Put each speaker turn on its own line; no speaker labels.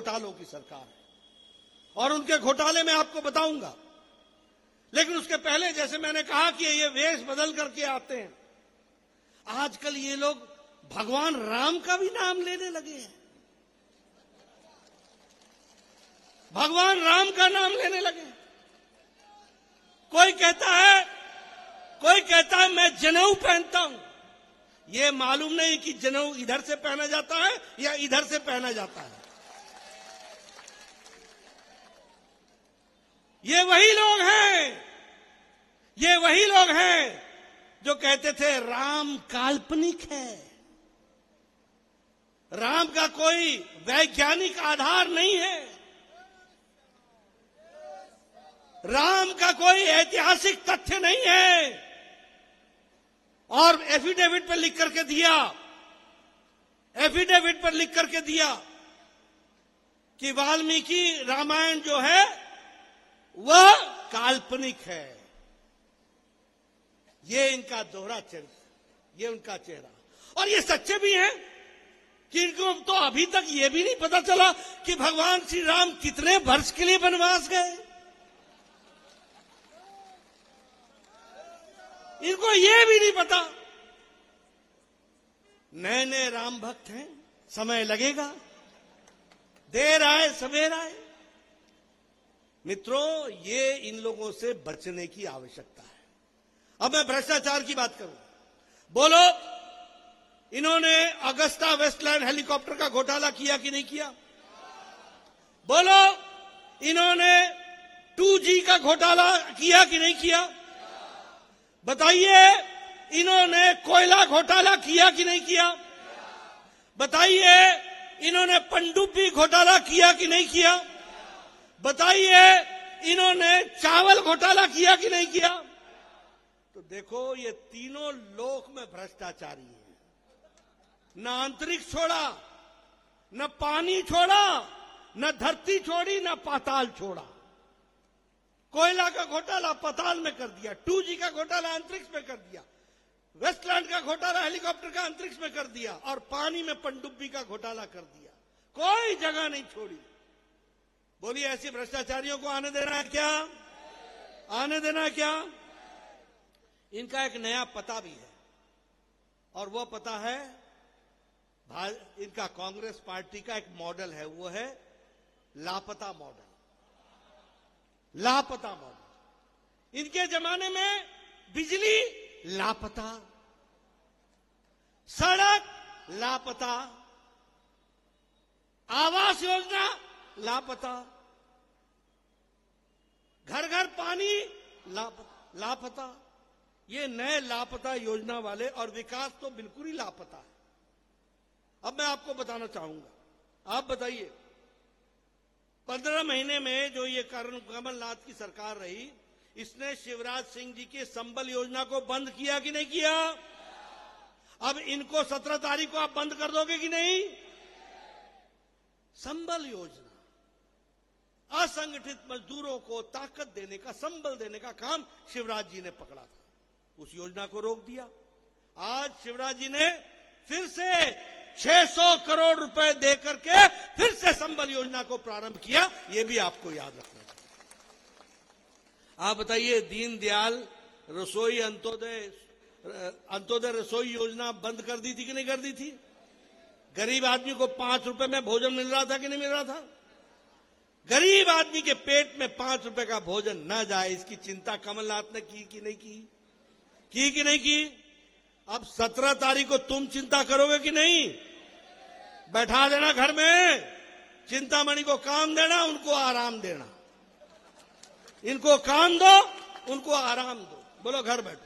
घोटालों की सरकार है और उनके घोटाले मैं आपको बताऊंगा। लेकिन उसके पहले, जैसे मैंने कहा कि ये वेश बदल करके आते हैं, आजकल ये लोग भगवान राम का भी नाम लेने लगे हैं। भगवान राम का नाम लेने लगे। कोई कहता है मैं जनेऊ पहनता हूं। ये मालूम नहीं कि जनेऊ इधर से पहना जाता है या इधर से पहना जाता है। ये वही लोग हैं जो कहते थे राम काल्पनिक है, राम का कोई वैज्ञानिक आधार नहीं है, राम का कोई ऐतिहासिक तथ्य नहीं है। और एफिडेविट पर लिख करके दिया कि वाल्मीकि रामायण जो है वह काल्पनिक है। ये इनका दोहरा चरित्र, ये उनका चेहरा। और ये सच्चे भी हैं कि इनको तो अभी तक ये भी नहीं पता चला कि भगवान श्री राम कितने वर्ष के लिए वनवास गए। इनको ये भी नहीं पता। नए नए राम भक्त हैं, समय लगेगा, देर आए सवेर आए। मित्रों, ये इन लोगों से बचने की आवश्यकता है। अब मैं भ्रष्टाचार की बात करूं। बोलो, इन्होंने अगस्ता वेस्टलैंड हेलीकॉप्टर का घोटाला किया कि नहीं किया? बोलो, इन्होंने 2G का घोटाला किया कि नहीं किया? बताइए, इन्होंने कोयला घोटाला किया कि नहीं किया? बताइए, इन्होंने पनडुब्बी घोटाला किया कि नहीं किया? बताइए, इन्होंने चावल घोटाला किया कि नहीं किया? तो देखो, ये तीनों लोक में भ्रष्टाचारी हैं। न अंतरिक्ष छोड़ा, न पानी छोड़ा, न धरती छोड़ी, न पाताल छोड़ा। कोयला का घोटाला पाताल में कर दिया, 2G का घोटाला अंतरिक्ष में कर दिया, वेस्टलैंड का घोटाला हेलीकॉप्टर का अंतरिक्ष में कर दिया, और पानी में पनडुब्बी का घोटाला कर दिया। कोई जगह नहीं छोड़ी। बोलिए, ऐसे भ्रष्टाचारियों को आने देना है क्या? आने देना है क्या? इनका एक नया पता भी है, और वो पता है इनका कांग्रेस पार्टी का एक मॉडल है, वो है लापता मॉडल। लापता मॉडल। इनके जमाने में बिजली लापता, सड़क लापता, आवास योजना लापता, घर घर पानी लापता। ये नए लापता योजना वाले, और विकास तो बिल्कुल ही लापता है। अब मैं आपको बताना चाहूंगा। आप बताइए, 15 महीने में जो ये कमलनाथ की सरकार रही, इसने शिवराज सिंह जी की संबल योजना को बंद किया कि नहीं किया? अब इनको 17 तारीख को आप बंद कर दोगे कि नहीं? संबल योजना, असंगठित मजदूरों को ताकत देने का, संबल देने का काम शिवराज जी ने पकड़ा था। उस योजना को रोक दिया। आज शिवराज जी ने फिर से 600 करोड़ रुपए देकर के फिर से संबल योजना को प्रारंभ किया। यह भी आपको याद रखना चाहिए। आप बताइए, दीनदयाल रसोई अंत्योदय रसोई योजना बंद कर दी थी कि नहीं कर दी थी? गरीब आदमी को 5 रुपए में भोजन मिल रहा था कि नहीं मिल रहा था? गरीब आदमी के पेट में 5 रुपए का भोजन न जाए, इसकी चिंता कमलनाथ ने की कि नहीं की? कि नहीं की? अब 17 तारीख को तुम चिंता करोगे कि नहीं? बैठा देना घर में, चिंतामणि को काम देना, उनको आराम देना। इनको काम दो, उनको आराम दो। बोलो घर बैठो।